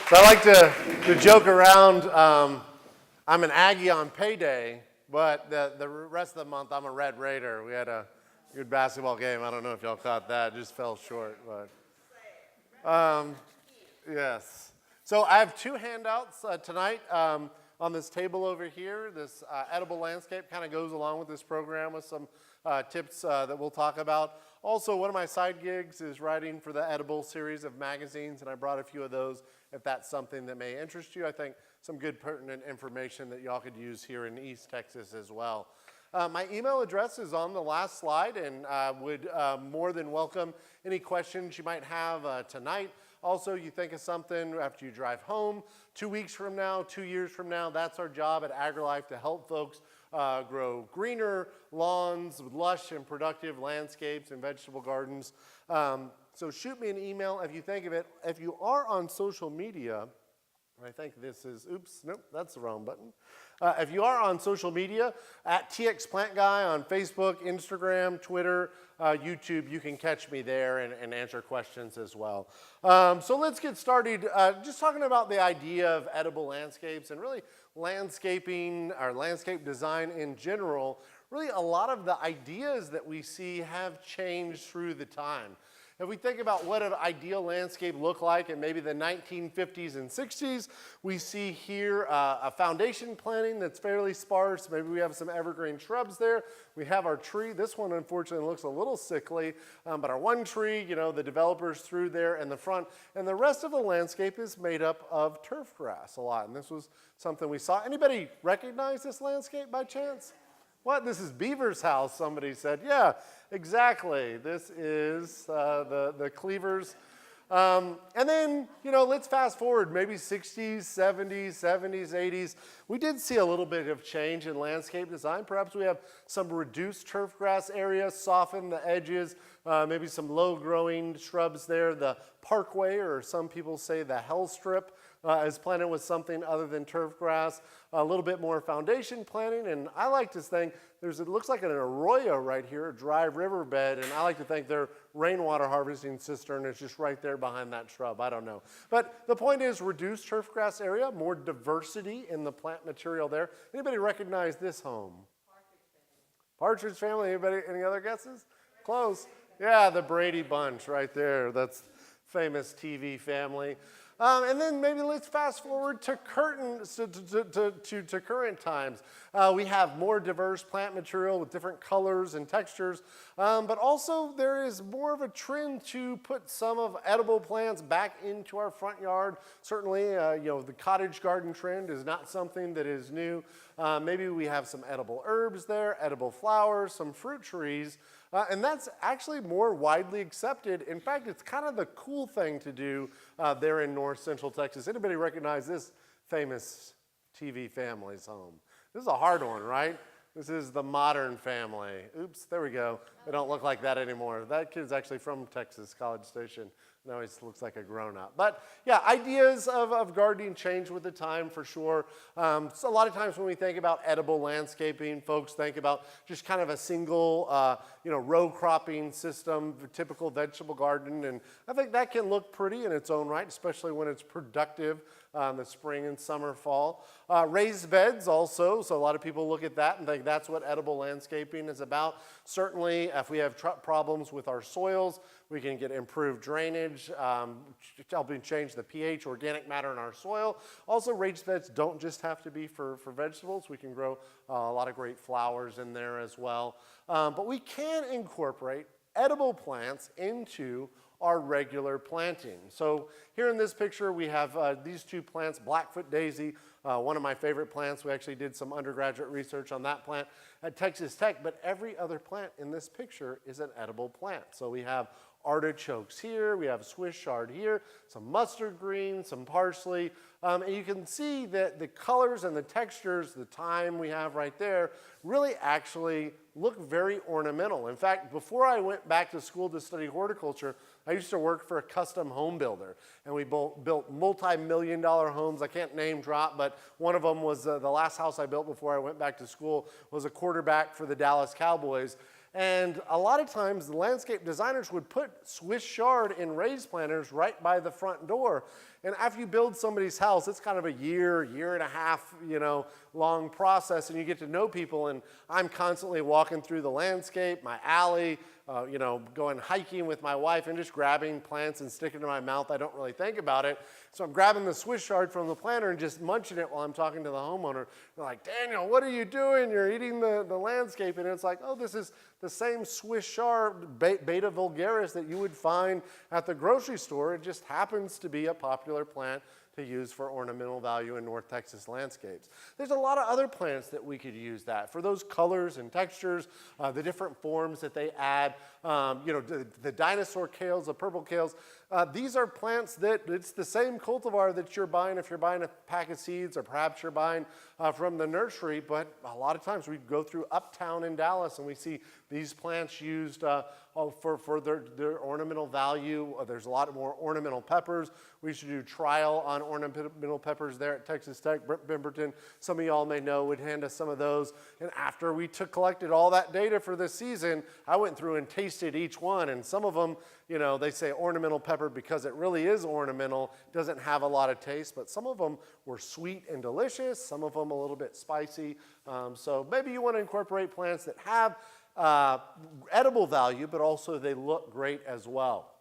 So I like to joke around. I'm an Aggie on payday, but the rest of the month I'm a Red Raider. We had a good basketball game. I don't know if y'all caught that. It just fell short, but yes. So I have two handouts tonight on this table over here. This edible landscape kind of goes along with this program with some tips that we'll talk about. Also, one of my side gigs is writing for the Edible series of magazines, and I brought a few of those if that's something that may interest you. I think some good pertinent information that y'all could use here in East Texas as well. My email address is on the last slide, and would more than welcome any questions you might have tonight. Also, you think of something after you drive home, 2 weeks from now, 2 years from now, that's our job at AgriLife to help folks grow greener lawns with lush and productive landscapes and vegetable gardens. So shoot me an email if you think of it. If you are on social media, I think this is, oops, nope, that's the wrong button. If you are on social media, at TX Plant Guy on Facebook, Instagram, Twitter, YouTube, you can catch me there and answer questions as well. So let's get started just talking about the idea of edible landscapes and really landscaping or landscape design in general. Really, a lot of the ideas that we see have changed through the time. If we think about what an ideal landscape looked like in maybe the 1950s and 60s, we see here a foundation planting that's fairly sparse. Maybe we have some evergreen shrubs there. We have our tree. This one, unfortunately, looks a little sickly, but our one tree, you know, the developers threw there in the front. And the rest of the landscape is made up of turf grass a lot. And this was something we saw. Anybody recognize this landscape by chance? What? This is Beaver's house, somebody said. Yeah, exactly. This is the Cleavers. And then, you know, let's fast forward maybe 60s, 70s, 80s. We did see a little bit of change in landscape design. Perhaps we have some reduced turf grass area, soften the edges, maybe some low-growing shrubs there. The parkway, or some people say the hell strip, is planted with something other than turf grass. A little bit more foundation planting, and I like to think it looks like an arroyo right here, a dry riverbed, and I like to think their rainwater harvesting cistern is just right there behind that shrub. I don't know. But the point is reduced turf grass area, more diversity in the plant material there. Anybody recognize this home? Partridge Family. Anybody, any other guesses? Close. Yeah, the Brady Bunch right there. That's famous TV family. And then maybe let's fast forward to current times. We have more diverse plant material with different colors and textures, but also there is more of a trend to put some of edible plants back into our front yard. Certainly, you know, the cottage garden trend is not something that is new. Maybe we have some edible herbs there, edible flowers, some fruit trees. And that's actually more widely accepted. In fact, it's kind of the cool thing to do there in North Central Texas. Anybody recognize this famous TV family's home? This is a hard one, right? This is the Modern Family. Oops, there we go. They don't look like that anymore. That kid's actually from Texas, College Station. Now he looks like a grown-up. But yeah, ideas of gardening change with the time for sure. So a lot of times when we think about edible landscaping, folks think about just kind of a single, you know, row cropping system, typical vegetable garden. And I think that can look pretty in its own right, especially when it's productive in the spring and summer, fall. Raised beds also, so a lot of people look at that and think that's what edible landscaping is about. Certainly, if we have problems with our soils, we can get improved drainage, helping change the pH, organic matter in our soil. Also, raised beds don't just have to be for vegetables. We can grow a lot of great flowers in there as well. But we can incorporate edible plants into our regular planting. So here in this picture, we have these two plants, Blackfoot daisy, one of my favorite plants. We actually did some undergraduate research on that plant at Texas Tech, but every other plant in this picture is an edible plant. So we have artichokes here, we have Swiss chard here, some mustard green, some parsley, and you can see that the colors and the textures, the thyme we have right there, really actually look very ornamental. In fact, before I went back to school to study horticulture, I used to work for a custom home builder, and we built multi-million-dollar homes. I can't name drop, but one of them was the last house I built before I went back to school was a quarterback for the Dallas Cowboys. And a lot of times the landscape designers would put Swiss chard in raised planters right by the front door. And after you build somebody's house, it's kind of a year and a half, long process, and you get to know people. And I'm constantly walking through the landscape, my alley, going hiking with my wife and just grabbing plants and sticking to my mouth. I don't really think about it. So I'm grabbing the Swiss chard from the planter and just munching it while I'm talking to the homeowner. They're like, Daniel, what are you doing? You're eating the landscape. And it's like, oh, this is the same Swiss chard, Beta vulgaris, that you would find at the grocery store. It just happens to be a popular plant to use for ornamental value in North Texas landscapes. There's a lot of other plants that we could use that for those colors and textures, the different forms that they add. The dinosaur kales, the purple kales. These are plants that it's the same cultivar that you're buying if you're buying a pack of seeds, or perhaps you're buying from the nursery. But a lot of times we go through Uptown in Dallas and we see these plants used for their ornamental value. There's a lot more ornamental peppers. We used to do trial on ornamental peppers there at Texas Tech. Brent Bimberton, some of y'all may know, would hand us some of those. And after we collected all that data for this season, I went through and tasted each one. And some of them, they say ornamental pepper because it really is ornamental, doesn't have a lot of taste. But some of them were sweet and delicious. Some of them a little bit spicy. So maybe you want to incorporate plants that have edible value, but also they look great as well.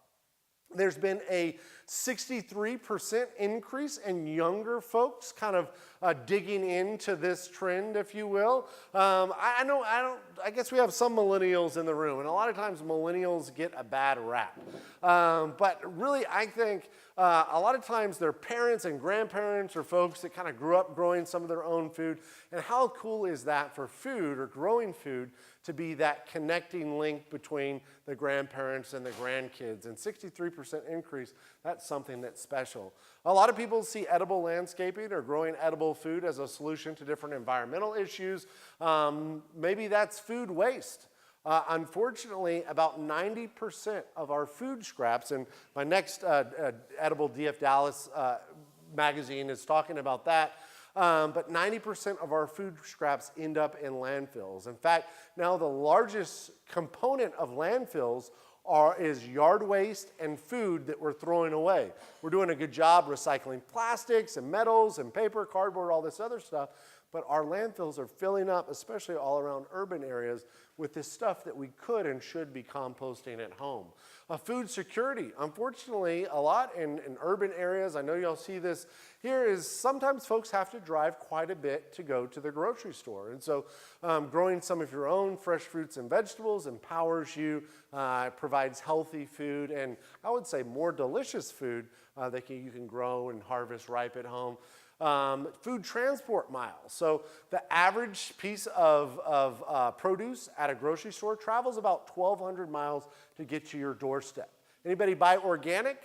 There's been a 63% increase in younger folks kind of digging into this trend, if you will. I guess we have some millennials in the room, and a lot of times millennials get a bad rap. But really, I think a lot of times their parents and grandparents or folks that kind of grew up growing some of their own food. And how cool is that for food or growing food to be that connecting link between the grandparents and the grandkids? And 63% increase, that's something that's special. A lot of people see edible landscaping or growing edible food as a solution to different environmental issues. Maybe that's food waste. Unfortunately, about 90% of our food scraps, and my next Edible DF Dallas magazine is talking about that, but 90% of our food scraps end up in landfills. In fact, now the largest component of landfills is yard waste and food that we're throwing away. We're doing a good job recycling plastics and metals and paper, cardboard, all this other stuff, but our landfills are filling up, especially all around urban areas, with this stuff that we could and should be composting at home. Food security, unfortunately, a lot in urban areas, I know y'all see this here, is sometimes folks have to drive quite a bit to go to the grocery store. And so growing some of your own fresh fruits and vegetables empowers you, provides healthy food, and I would say more delicious food that you can grow and harvest ripe at home. Food transport miles. So the average piece of produce at a grocery store travels about 1,200 miles to get to your doorstep. Anybody buy organic?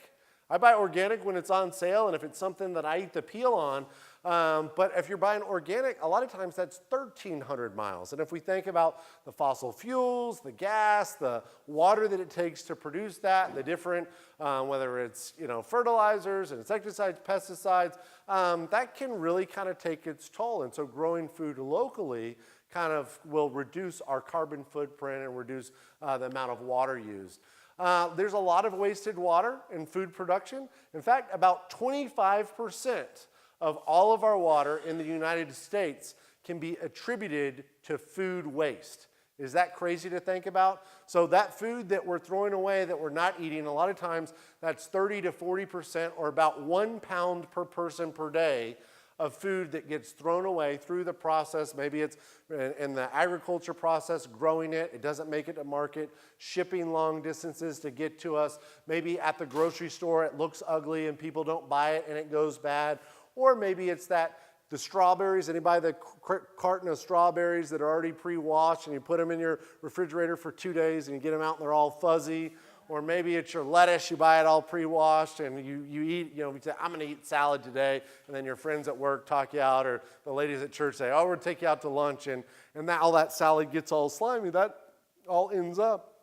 I buy organic when it's on sale and if it's something that I eat the peel on. But if you're buying organic, a lot of times that's 1,300 miles. And if we think about the fossil fuels, the gas, the water that it takes to produce that, the different, whether it's fertilizers, insecticides, pesticides, that can really kind of take its toll. And so growing food locally kind of will reduce our carbon footprint and reduce the amount of water used. There's a lot of wasted water in food production. In fact, about 25% of all of our water in the United States can be attributed to food waste. Is that crazy to think about? So that food that we're throwing away, that we're not eating, a lot of times that's 30 to 40%, or about 1 pound per person per day of food that gets thrown away through the process. Maybe it's in the agriculture process, growing it, it doesn't make it to market, shipping long distances to get to us. Maybe at the grocery store it looks ugly and people don't buy it and it goes bad. Or maybe it's the strawberries, and you buy the carton of strawberries that are already pre-washed and you put them in your refrigerator for 2 days and you get them out and they're all fuzzy. Or maybe it's your lettuce, you buy it all pre-washed and you eat, you say, I'm gonna eat salad today, and then your friends at work talk you out, or the ladies at church say, oh, we're gonna take you out to lunch, and all that salad gets all slimy. That all ends up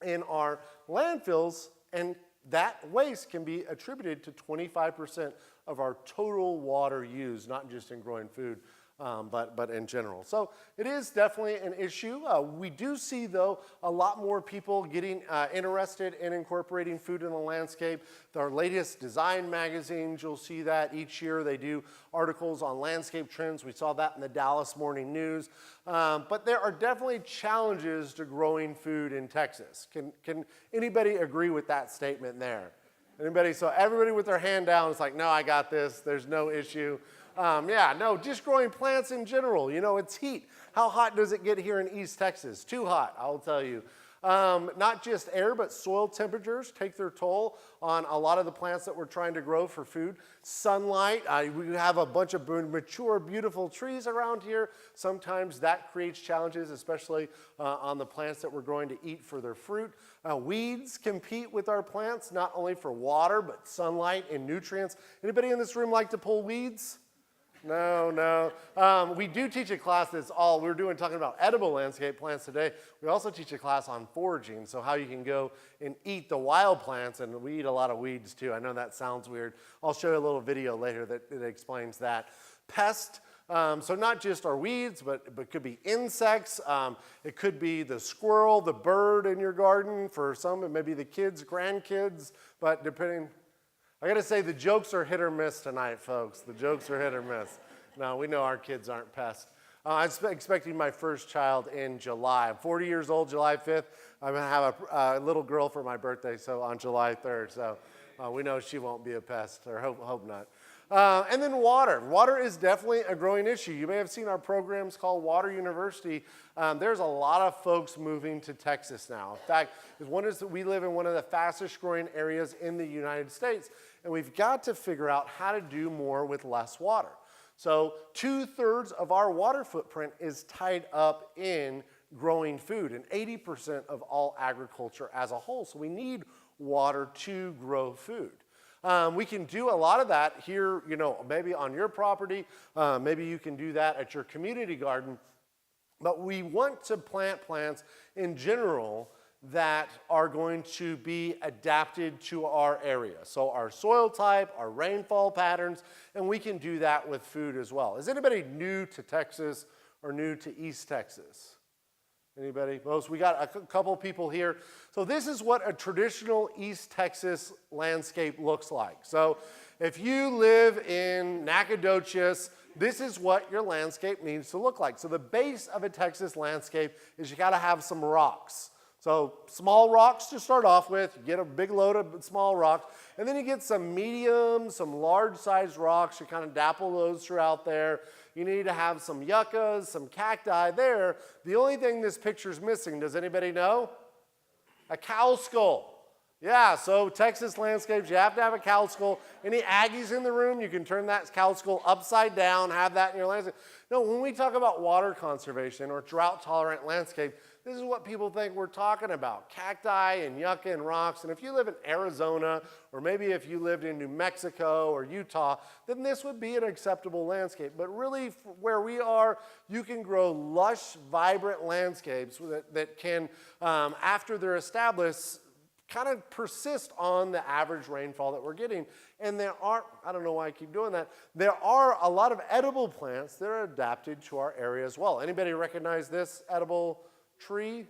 in our landfills, and that waste can be attributed to 25% of our total water used, not just in growing food. but in general. So it is definitely an issue. We do see, though, a lot more people getting interested in incorporating food in the landscape. Our latest design magazines, you'll see that each year they do articles on landscape trends. We saw that in the Dallas Morning News. But there are definitely challenges to growing food in Texas. Can anybody agree with that statement there? Anybody? So everybody with their hand down is like, no, I got this. There's no issue. Yeah, no, just growing plants in general. You know, it's heat. How hot does it get here in East Texas? Too hot, I'll tell you. Not just air, but soil temperatures take their toll on a lot of the plants that we're trying to grow for food. Sunlight, we have a bunch of mature, beautiful trees around here. Sometimes that creates challenges, especially on the plants that we're going to eat for their fruit. Weeds compete with our plants, not only for water, but sunlight and nutrients. Anybody in this room like to pull weeds? No. We do teach a class that's we're talking about edible landscape plants today. We also teach a class on foraging, so how you can go and eat the wild plants, and we eat a lot of weeds too. I know that sounds weird. I'll show you a little video later that explains that. Pest, so not just our weeds, but it could be insects. It could be the squirrel, the bird in your garden. For some, it may be the kids, grandkids, but depending. I got to say, the jokes are hit or miss tonight, folks. The jokes are hit or miss. No, we know our kids aren't pests. I'm expecting my first child in July. I'm 40 years old, July 5th. I'm going to have a little girl for my birthday, so on July 3rd. So we know she won't be a pest, or hope not. And then water. Water is definitely a growing issue. You may have seen our programs called Water University. There's a lot of folks moving to Texas now. In fact, we live in one of the fastest growing areas in the United States, and we've got to figure out how to do more with less water. So 2/3 of our water footprint is tied up in growing food, and 80% of all agriculture as a whole. So we need water to grow food. We can do a lot of that here, maybe on your property. Maybe you can do that at your community garden. But we want to plant plants in general that are going to be adapted to our area. So our soil type, our rainfall patterns, and we can do that with food as well. Is anybody new to Texas or new to East Texas? Anybody? Most? We got a couple people here. So this is what a traditional East Texas landscape looks like. So if you live in Nacogdoches, this is what your landscape needs to look like. So the base of a Texas landscape is you got to have some rocks. So small rocks to start off with, you get a big load of small rocks, and then you get some medium, some large-sized rocks. You kind of dapple those throughout there. You need to have some yuccas, some cacti there. The only thing this picture's missing, does anybody know? A cow skull. Yeah, so Texas landscapes, you have to have a cow skull. Any Aggies in the room, you can turn that cow skull upside down, have that in your landscape. No, when we talk about water conservation or drought-tolerant landscape, this is what people think we're talking about, cacti and yucca and rocks. And if you live in Arizona, or maybe if you lived in New Mexico or Utah, then this would be an acceptable landscape. But really, where we are, you can grow lush, vibrant landscapes that can, after they're established, kind of persist on the average rainfall that we're getting. And there are, I don't know why I keep doing that, there are a lot of edible plants that are adapted to our area as well. Anybody recognize this edible tree?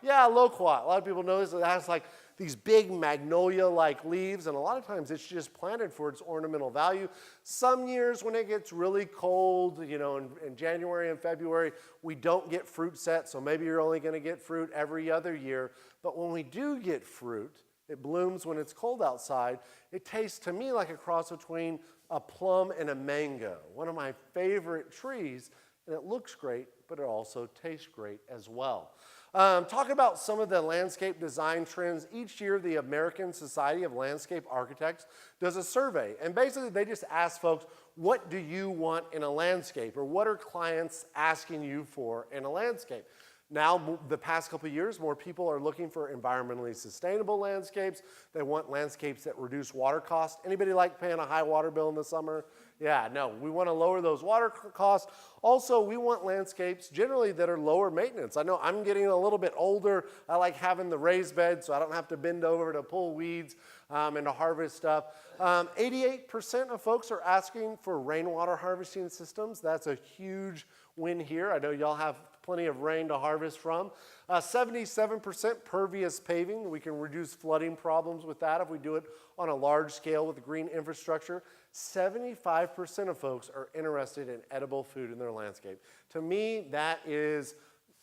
Yeah, loquat. A lot of people know this. It has like these big magnolia-like leaves, and a lot of times it's just planted for its ornamental value. Some years when it gets really cold, in January and February, we don't get fruit set, so maybe you're only going to get fruit every other year. But when we do get fruit, it blooms when it's cold outside. It tastes to me like a cross between a plum and a mango, one of my favorite trees, and it looks great, but it also tastes great as well. Talk about some of the landscape design trends. Each year, the American Society of Landscape Architects does a survey, and basically they just ask folks, what do you want in a landscape, or what are clients asking you for in a landscape? Now, the past couple of years, more people are looking for environmentally sustainable landscapes. They want landscapes that reduce water costs. Anybody like paying a high water bill in the summer? Yeah, no, we want to lower those water costs. Also, we want landscapes generally that are lower maintenance. I know I'm getting a little bit older. I like having the raised bed so I don't have to bend over to pull weeds and to harvest stuff. 88% of folks are asking for rainwater harvesting systems. That's a huge win here. I know y'all have plenty of rain to harvest from. 77% pervious paving. We can reduce flooding problems with that if we do it on a large scale with green infrastructure. 75% of folks are interested in edible food in their landscape. To me, that is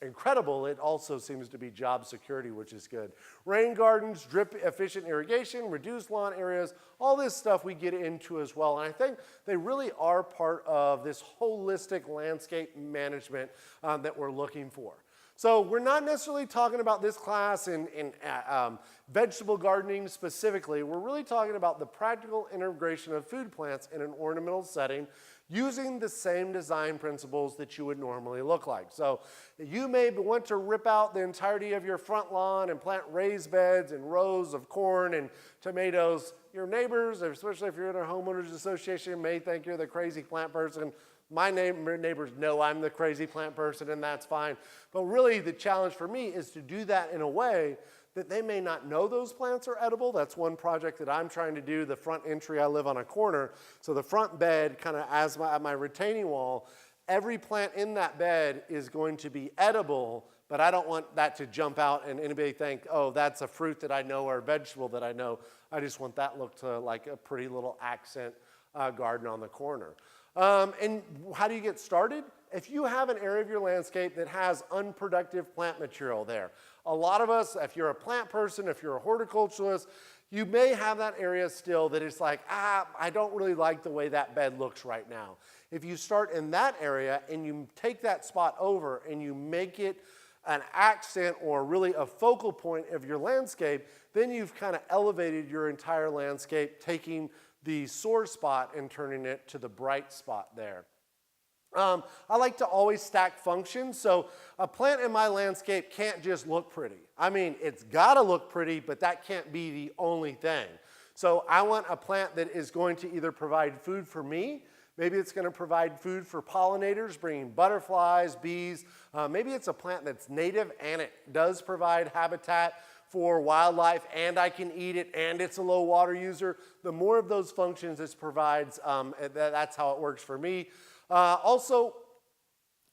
incredible. It also seems to be job security, which is good. Rain gardens, drip efficient irrigation, reduced lawn areas, all this stuff we get into as well. And I think they really are part of this holistic landscape management that we're looking for. So we're not necessarily talking about this class in vegetable gardening specifically. We're really talking about the practical integration of food plants in an ornamental setting using the same design principles that you would normally look like. So you may want to rip out the entirety of your front lawn and plant raised beds and rows of corn and tomatoes. Your neighbors, especially if you're in a homeowners association, may think you're the crazy plant person. My neighbors know I'm the crazy plant person, and that's fine. But really, the challenge for me is to do that in a way that they may not know those plants are edible. That's one project that I'm trying to do. The front entry, I live on a corner, so the front bed, kind of as my retaining wall, every plant in that bed is going to be edible, but I don't want that to jump out and anybody think, oh, that's a fruit that I know or a vegetable that I know. I just want that look to like a pretty little accent garden on the corner. And how do you get started? If you have an area of your landscape that has unproductive plant material there, a lot of us, if you're a plant person, if you're a horticulturalist, you may have that area still that is like, I don't really like the way that bed looks right now. If you start in that area and you take that spot over and you make it an accent or really a focal point of your landscape, then you've kind of elevated your entire landscape, taking the sore spot and turning it to the bright spot there. I like to always stack functions, so a plant in my landscape can't just look pretty. I mean, it's got to look pretty, but that can't be the only thing. So I want a plant that is going to either provide food for me, maybe it's going to provide food for pollinators, bringing butterflies, bees. Maybe it's a plant that's native and it does provide habitat for wildlife, and I can eat it, and it's a low water user. The more of those functions this provides, that's how it works for me. Also,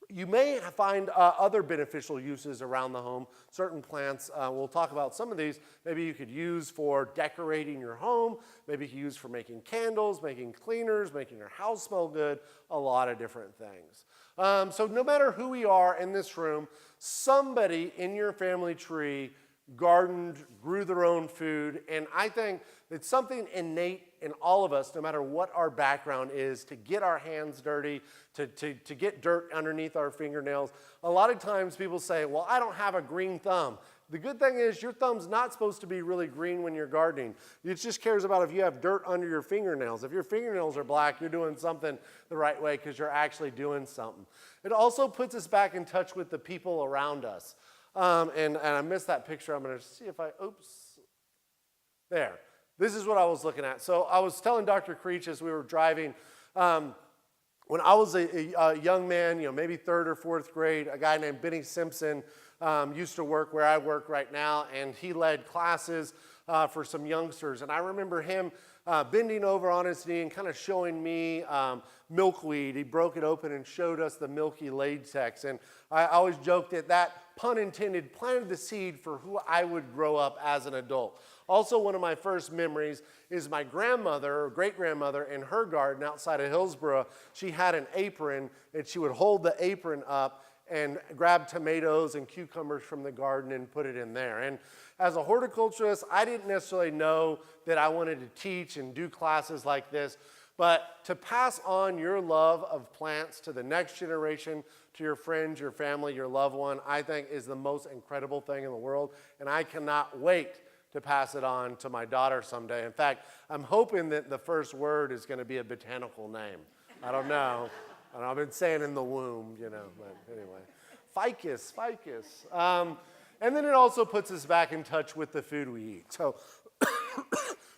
you may find other beneficial uses around the home. Certain plants, we'll talk about some of these, maybe you could use for decorating your home, maybe you could use for making candles, making cleaners, making your house smell good, a lot of different things. So no matter who we are in this room, somebody in your family tree gardened, grew their own food, and I think it's something innate in all of us, no matter what our background is, to get our hands dirty, to get dirt underneath our fingernails. A lot of times people say, well, I don't have a green thumb. The good thing is your thumb's not supposed to be really green when you're gardening. It just cares about if you have dirt under your fingernails. If your fingernails are black, you're doing something the right way because you're actually doing something. It also puts us back in touch with the people around us. And I missed that picture. I'm going to see if oops. There. This is what I was looking at. So I was telling Dr. Creech as we were driving, when I was a young man, maybe third or fourth grade, a guy named Benny Simpson used to work where I work right now, and he led classes for some youngsters. And I remember him bending over on his knee and kind of showing me milkweed. He broke it open and showed us the milky latex. And I always joked that pun intended, planted the seed for who I would grow up as an adult. Also, one of my first memories is my grandmother, or great-grandmother, in her garden outside of Hillsborough. She had an apron, and she would hold the apron up and grab tomatoes and cucumbers from the garden and put it in there. And as a horticulturist, I didn't necessarily know that I wanted to teach and do classes like this, but to pass on your love of plants to the next generation, to your friends, your family, your loved one, I think is the most incredible thing in the world, and I cannot wait to pass it on to my daughter someday. In fact, I'm hoping that the first word is going to be a botanical name. I don't know. I've been saying in the womb, but anyway. ficus. And then it also puts us back in touch with the food we eat. So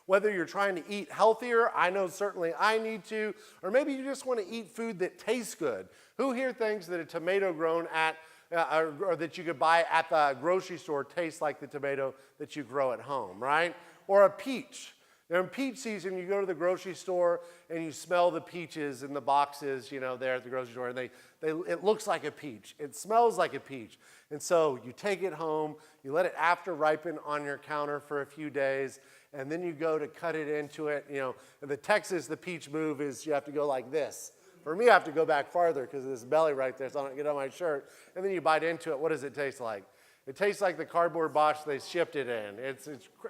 whether you're trying to eat healthier, I know certainly I need to, or maybe you just want to eat food that tastes good. Who here thinks that a tomato grown at, or that you could buy at the grocery store tastes like the tomato that you grow at home, right? Or a peach. Now in peach season, you go to the grocery store and you smell the peaches in the boxes, you know, there at the grocery store, and it looks like a peach. It smells like a peach. And so you take it home, you let it after ripen on your counter for a few days, and then you go to cut it into it. You know, in the peach move is you have to go like this. For me, I have to go back farther because of this belly right there, so I don't get on my shirt. And then you bite into it. What does it taste like? It tastes like the cardboard box they shipped it in. It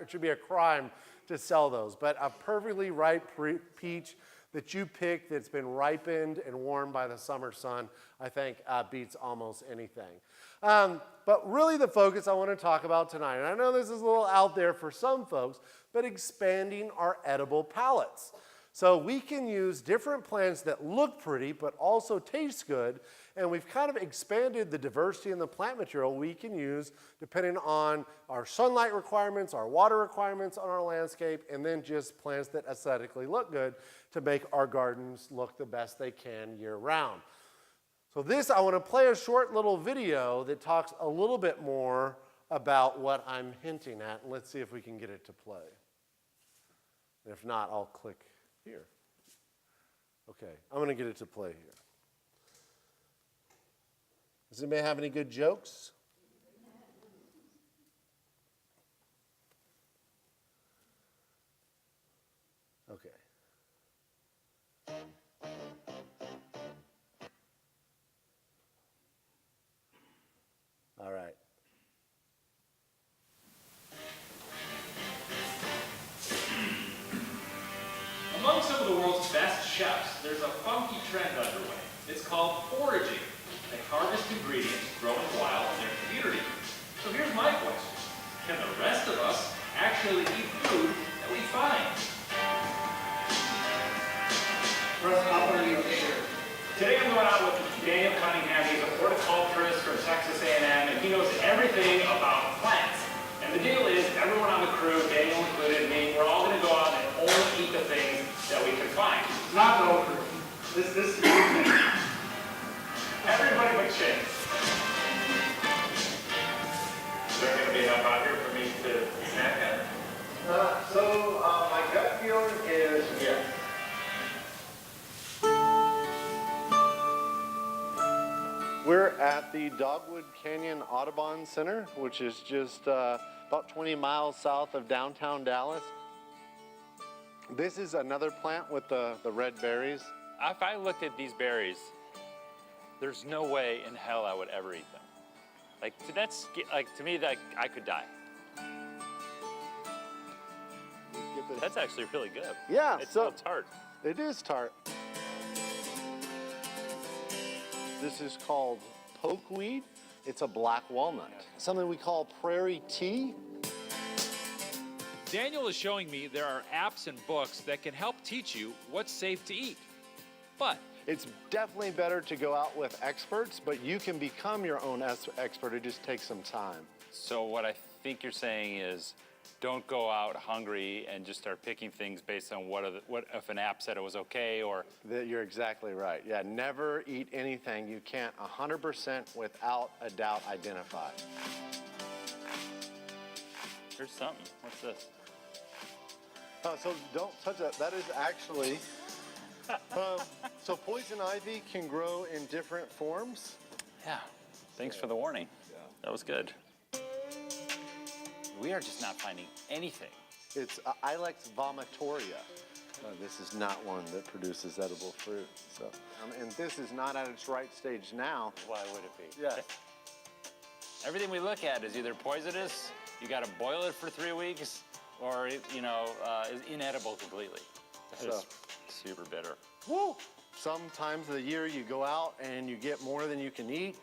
should be a crime to sell those. But a perfectly ripe peach that you pick that's been ripened and warmed by the summer sun, I think beats almost anything. But really the focus I want to talk about tonight, and I know this is a little out there for some folks, but expanding our edible palates. So we can use different plants that look pretty but also taste good, and we've kind of expanded the diversity in the plant material we can use depending on our sunlight requirements, our water requirements on our landscape, and then just plants that aesthetically look good to make our gardens look the best they can year round. So I want to play a short little video that talks a little bit more about what I'm hinting at, and let's see if we can get it to play. And if not, I'll click here. Okay, I'm going to get it to play here. Does anybody have any good jokes? Okay. All right. Among some of the world's best chefs, there's a funky trend underway. It's called foraging. They harvest ingredients growing wild in their community. So here's my question. Can the rest of us actually eat food that we find? Today I'm going out with Daniel Cunningham. He's a horticulturist from Texas A&M, and he knows everything about plants. And the deal is, everyone on the crew, Daniel included, me, we're all going to go out and only eat the things that we can find. It's not the whole crew. This is Everybody but Shane. Is there going to be enough out here for me to snack at? My gut feeling is yes. We're at the Dogwood Canyon Audubon Center, which is just about 20 miles south of downtown Dallas. This is another plant with the red berries. If I looked at these berries, there's no way in hell I would ever eat them. To me, I could die. That's actually really good. Yeah, it's so tart. It is tart. This is called pokeweed. It's a black walnut. Something we call prairie tea. Daniel is showing me there are apps and books that can help teach you what's safe to eat. But it's definitely better to go out with experts, but you can become your own expert. It just takes some time. So what I think you're saying is, don't go out hungry and just start picking things based on what if an app said it was okay or... You're exactly right. Yeah, never eat anything you can't 100% without a doubt identify. Here's something. What's this? So don't touch that. That is actually... so poison ivy can grow in different forms. Yeah. Thanks for the warning. Yeah. That was good. We are just not finding anything. It's Ilex vomitoria. This is not one that produces edible fruit. So, and this is not at its right stage now. Why would it be? Yeah. Everything we look at is either poisonous, you got to boil it for 3 weeks, or is inedible completely. It's super bitter. Woo! Sometimes of the year you go out and you get more than you can eat.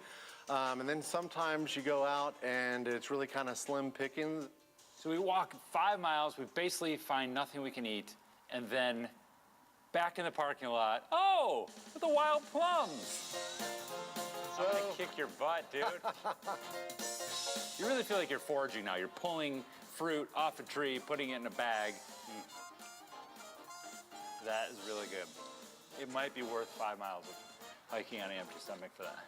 And then sometimes you go out and it's really kind of slim pickings. So we walk 5 miles, we basically find nothing we can eat, and then back in the parking lot, oh, the wild plums. I'm gonna kick your butt, dude. You really feel like you're foraging now. You're pulling fruit off a tree, putting it in a bag. That is really good. It might be worth 5 miles of hiking on an empty stomach for that.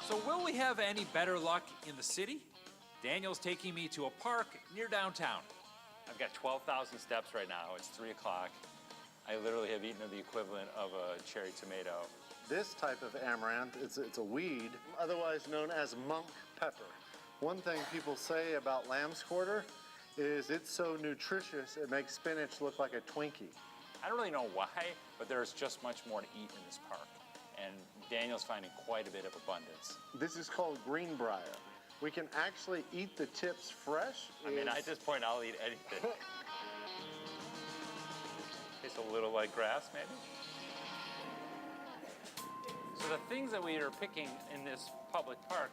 So will we have any better luck in the city? Daniel's taking me to a park near downtown. I've got 12,000 steps right now. It's 3 o'clock. I literally have eaten the equivalent of a cherry tomato. This type of amaranth, it's a weed, otherwise known as monk pepper. One thing people say about lamb's quarter is it's so nutritious it makes spinach look like a Twinkie. I don't really know why, but there's just much more to eat in this park. And Daniel's finding quite a bit of abundance. This is called greenbrier. We can actually eat the tips fresh. I mean, at this point, I'll eat anything. Tastes a little like grass, maybe? So the things that we are picking in this public park,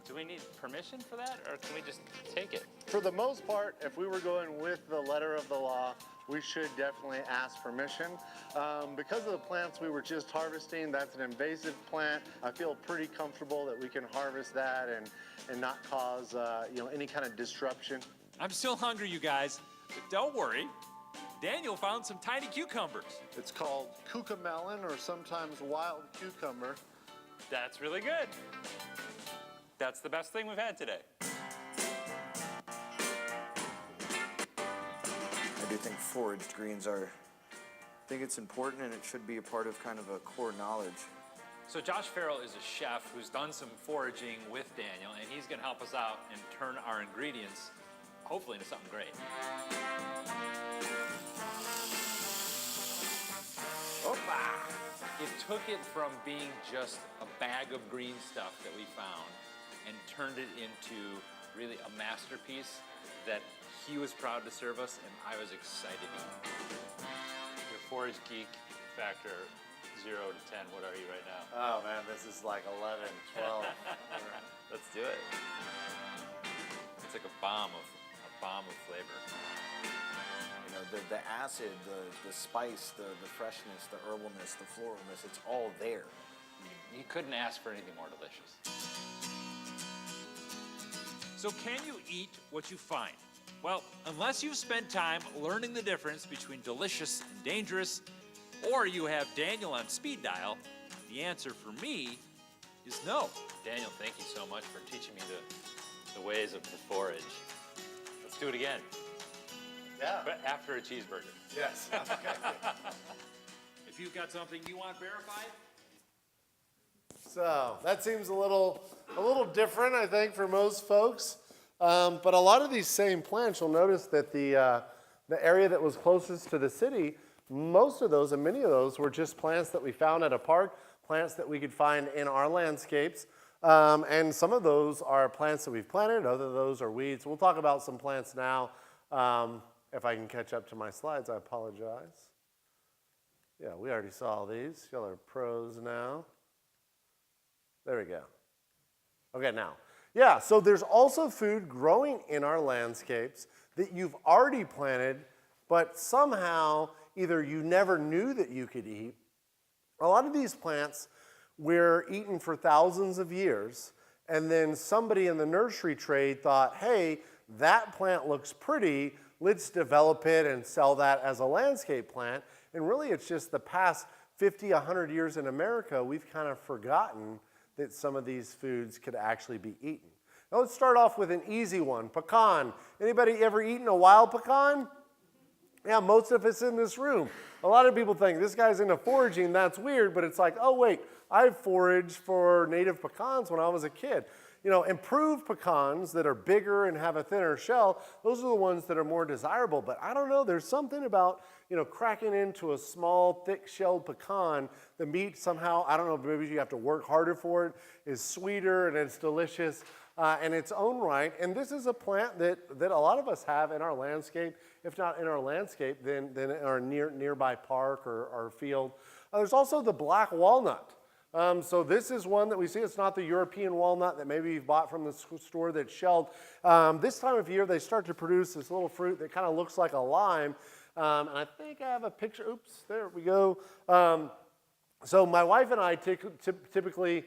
do we need permission for that, or can we just take it? For the most part, if we were going with the letter of the law, we should definitely ask permission. Because of the plants we were just harvesting, that's an invasive plant. I feel pretty comfortable that we can harvest that and not cause any kind of disruption. I'm still hungry, you guys, but don't worry. Daniel found some tiny cucumbers. It's called cucamelon or sometimes wild cucumber. That's really good. That's the best thing we've had today. I do think foraged greens I think it's important, and it should be a part of kind of a core knowledge. So Josh Farrell is a chef who's done some foraging with Daniel, and he's gonna help us out and turn our ingredients, hopefully, into something great. Opa! It took it from being just a bag of green stuff that we found and turned it into really a masterpiece that he was proud to serve us, and I was excited to eat. Your forage geek factor, 0 to 10, what are you right now? Oh man, this is like 11, 12. Let's do it. It's like a bomb of flavor. You know, the acid, the spice, the freshness, the herbalness, the floralness, it's all there. You couldn't ask for anything more delicious. So can you eat what you find? Well, unless you've spent time learning the difference between delicious and dangerous, or you have Daniel on speed dial, the answer for me is no. Daniel, thank you so much for teaching me the ways of the forage. Let's do it again. Yeah. But after a cheeseburger. Yes. If you've got something you want verified, So that seems a little different, I think, for most folks. But a lot of these same plants, you'll notice that the area that was closest to the city, most of those and many of those were just plants that we found at a park, plants that we could find in our landscapes. And some of those are plants that we've planted, other of those are weeds. We'll talk about some plants now. If I can catch up to my slides, I apologize. Yeah, we already saw these. Y'all are pros now. There we go. Okay, now. Yeah, so there's also food growing in our landscapes that you've already planted, but somehow either you never knew that you could eat. A lot of these plants were eaten for thousands of years, and then somebody in the nursery trade thought, hey, that plant looks pretty, let's develop it and sell that as a landscape plant. And really it's just the past 50, 100 years in America, we've kind of forgotten that some of these foods could actually be eaten. Now let's start off with an easy one, pecan. Anybody ever eaten a wild pecan? Yeah, most of us in this room. A lot of people think this guy's into foraging, that's weird, but it's like, oh wait, I foraged for native pecans when I was a kid. You know, improved pecans that are bigger and have a thinner shell, those are the ones that are more desirable. But I don't know, there's something about, you know, cracking into a small, thick-shelled pecan. The meat somehow, I don't know, maybe you have to work harder for it, is sweeter and it's delicious in its own right. And this is a plant that a lot of us have in our landscape. If not in our landscape, then in our nearby park or field. There's also the black walnut. So this is one that we see. It's not the European walnut that maybe you've bought from the store that's shelled. This time of year, they start to produce this little fruit that kind of looks like a lime. And I think I have a picture. Oops, there we go. So my wife and I typically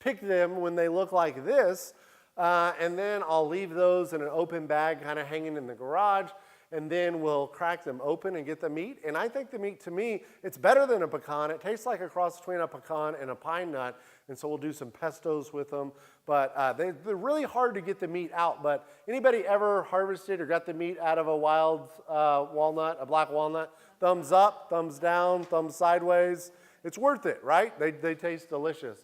pick them when they look like this. And then I'll leave those in an open bag kind of hanging in the garage. And then we'll crack them open and get the meat. And I think the meat, to me, it's better than a pecan. It tastes like a cross between a pecan and a pine nut. And so we'll do some pestos with them. But they're really hard to get the meat out. But anybody ever harvested or got the meat out of a wild walnut, a black walnut? Thumbs up, thumbs down, thumbs sideways. It's worth it, right? They taste delicious.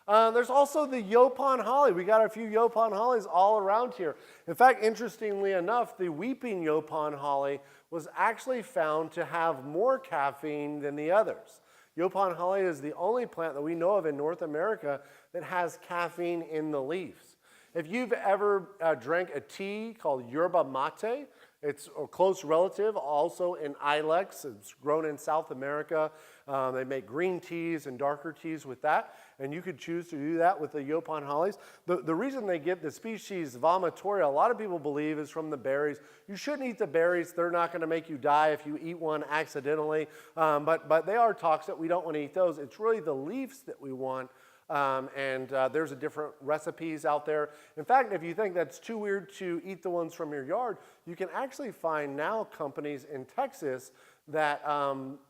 There's also the Yopon holly. We got a few Yopon hollies all around here. In fact, interestingly enough, the weeping Yopon holly was actually found to have more caffeine than the others. Yopon holly is the only plant that we know of in North America that has caffeine in the leaves. If you've ever drank a tea called yerba mate, it's a close relative also in ilex. It's grown in South America. They make green teas and darker teas with that, and you could choose to do that with the Yopon hollies. The reason they get the species vomitoria, a lot of people believe, is from the berries. You shouldn't eat the berries. They're not going to make you die if you eat one accidentally, but they are toxic. We don't want to eat those. It's really the leaves that we want. There's different recipes out there. In fact, if you think that's too weird to eat the ones from your yard, you can actually find now companies in Texas that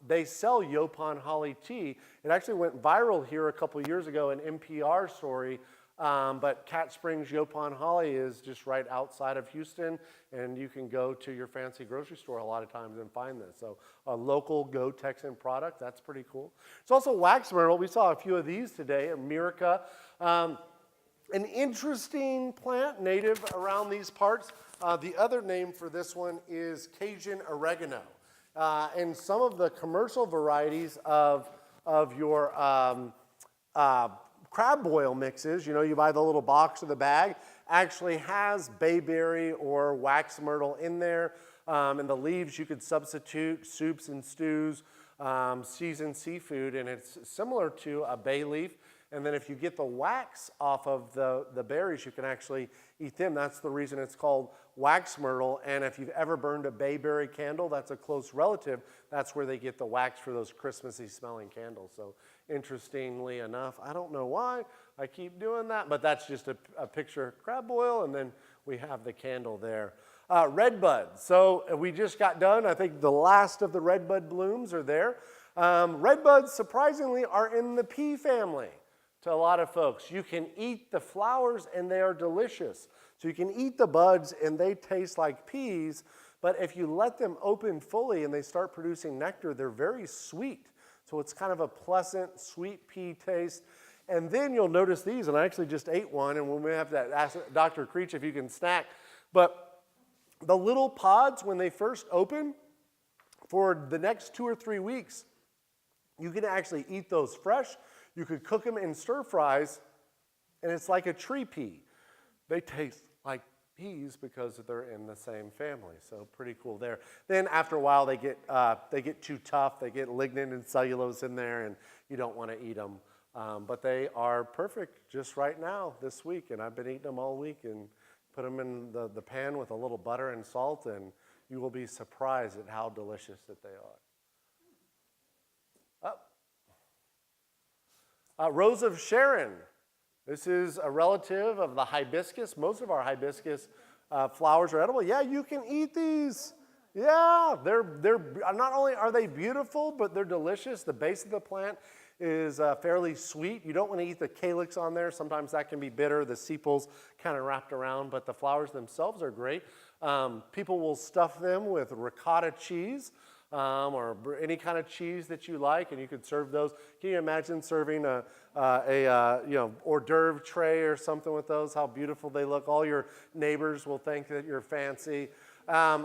they sell Yopon holly tea. It actually went viral here a couple years ago, an NPR story. But Cat Springs Yopon holly is just right outside of Houston, and you can go to your fancy grocery store a lot of times and find this. So a local Go Texan product, that's pretty cool. It's also wax myrtle. We saw a few of these today, America. An interesting plant native around these parts. The other name for this one is Cajun oregano. And some of the commercial varieties of your crab boil mixes, you buy the little box or the bag, actually has bayberry or wax myrtle in there. And the leaves you could substitute soups and stews, seasoned seafood, and it's similar to a bay leaf. And then if you get the wax off of the berries, you can actually eat them. That's the reason it's called wax myrtle. And if you've ever burned a bayberry candle, that's a close relative. That's where they get the wax for those Christmassy smelling candles. So interestingly enough, I don't know why I keep doing that, but that's just a picture of crab boil, and then we have the candle there. Redbud. So we just got done. I think the last of the redbud blooms are there. Redbuds, surprisingly, are in the pea family to a lot of folks. You can eat the flowers, and they are delicious. So you can eat the buds, and they taste like peas, but if you let them open fully and they start producing nectar, they're very sweet. So it's kind of a pleasant, sweet pea taste. And then you'll notice these, and I actually just ate one, and we may have to ask Dr. Creech if you can snack. But the little pods, when they first open, for the next 2 or 3 weeks, you can actually eat those fresh. You could cook them in stir fries, and it's like a tree pea. They taste like peas because they're in the same family. So pretty cool there. Then after a while, they get too tough. They get lignin and cellulose in there, and you don't want to eat them. But they are perfect just right now this week, and I've been eating them all week and put them in the pan with a little butter and salt, and you will be surprised at how delicious that they are. Rose of Sharon. This is a relative of the hibiscus. Most of our hibiscus flowers are edible. Yeah, you can eat these. Yeah, they're not only are they beautiful, but they're delicious. The base of the plant is fairly sweet. You don't want to eat the calyx on there. Sometimes that can be bitter. The sepals kind of wrapped around, but the flowers themselves are great. People will stuff them with ricotta cheese. Or any kind of cheese that you like, and you could serve those. Can you imagine serving a hors d'oeuvre tray or something with those? How beautiful they look. All your neighbors will think that you're fancy. When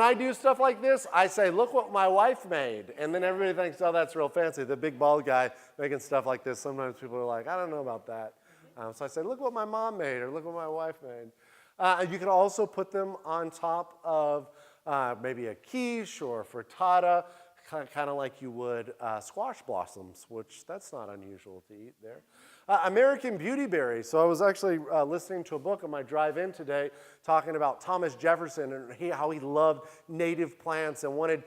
I do stuff like this, I say, look what my wife made. And then everybody thinks, oh, that's real fancy. The big bald guy making stuff like this. Sometimes people are like, I don't know about that. So I say, look what my mom made, or look what my wife made. You can also put them on top of maybe a quiche or frittata. kind of like you would squash blossoms, which that's not unusual to eat there. American beauty berry. So I was actually listening to a book on my drive in today talking about Thomas Jefferson and how he loved native plants and wanted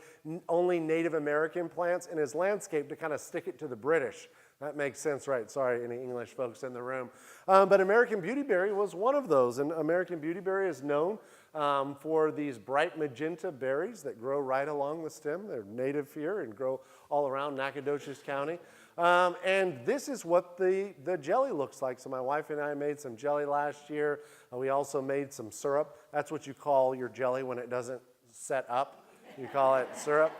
only Native American plants in his landscape to kind of stick it to the British. That makes sense, right? Sorry, any English folks in the room. But American beautyberry was one of those. And American beautyberry is known for these bright magenta berries that grow right along the stem. They're native here and grow all around Nacogdoches County. And this is what the jelly looks like. So my wife and I made some jelly last year. We also made some syrup. That's what you call your jelly when it doesn't set up. You call it syrup.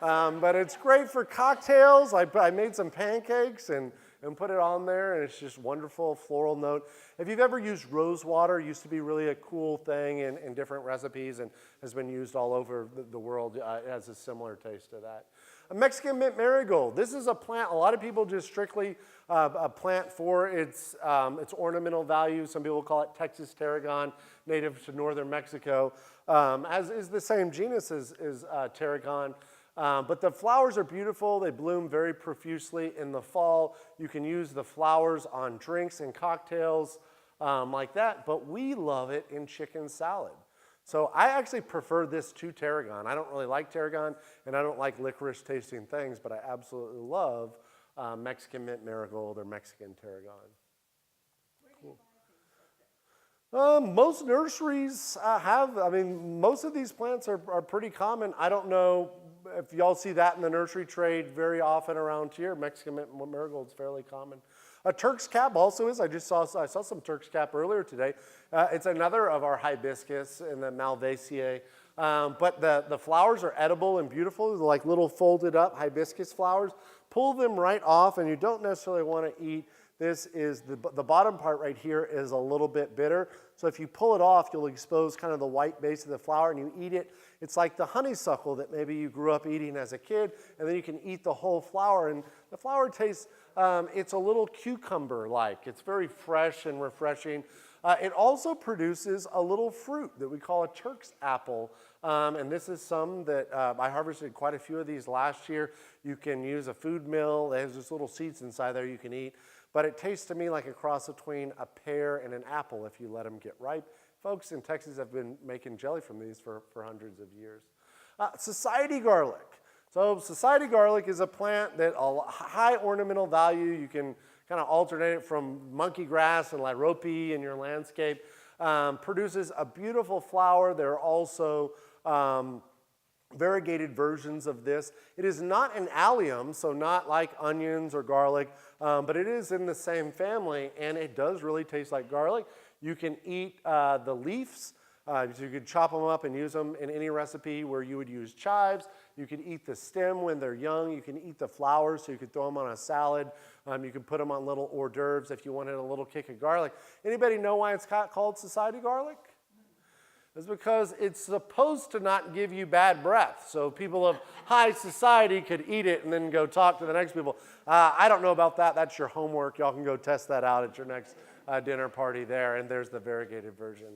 But it's great for cocktails. I made some pancakes and put it on there, and it's just wonderful floral note. If you've ever used rose water, it used to be really a cool thing in different recipes and has been used all over the world. It has a similar taste to that. A Mexican mint marigold. This is a plant a lot of people just strictly plant for its ornamental value. Some people call it Texas tarragon, native to northern Mexico, as is the same genus as tarragon. But the flowers are beautiful. They bloom very profusely in the fall. You can use the flowers on drinks and cocktails like that, but we love it in chicken salad. So I actually prefer this to tarragon. I don't really like tarragon, and I don't like licorice tasting things, but I absolutely love Mexican mint marigold or Mexican tarragon. Most nurseries most of these plants are pretty common. I don't know if y'all see that in the nursery trade very often around here. Mexican mint marigold is fairly common. A Turk's cap also is. I saw some Turk's cap earlier today. It's another of our hibiscus and the malvaceae. But the flowers are edible and beautiful. They're like little folded up hibiscus flowers. Pull them right off, and you don't necessarily want to eat. This is the bottom part right here is a little bit bitter. So if you pull it off, you'll expose kind of the white base of the flower, and you eat it. It's like the honeysuckle that maybe you grew up eating as a kid, and then you can eat the whole flower. And the flower tastes, it's a little cucumber-like. It's very fresh and refreshing. It also produces a little fruit that we call a Turk's apple. And this is some that I harvested quite a few of these last year. You can use a food mill. There's just little seeds inside there you can eat. But it tastes to me like a cross between a pear and an apple if you let them get ripe. Folks in Texas have been making jelly from these for hundreds of years. Society garlic. So society garlic is a plant that high ornamental value. You can kind of alternate it from monkey grass and lyrope in your landscape. Produces a beautiful flower. There are also variegated versions of this. It is not an allium, so not like onions or garlic, but it is in the same family, and it does really taste like garlic. You can eat the leaves. So you could chop them up and use them in any recipe where you would use chives. You could eat the stem when they're young. You can eat the flowers, so you could throw them on a salad. You can put them on little hors d'oeuvres if you wanted a little kick of garlic. Anybody know why it's called society garlic? It's because it's supposed to not give you bad breath. So people of high society could eat it and then go talk to the next people. I don't know about that. That's your homework. Y'all can go test that out at your next dinner party there. And there's the variegated version.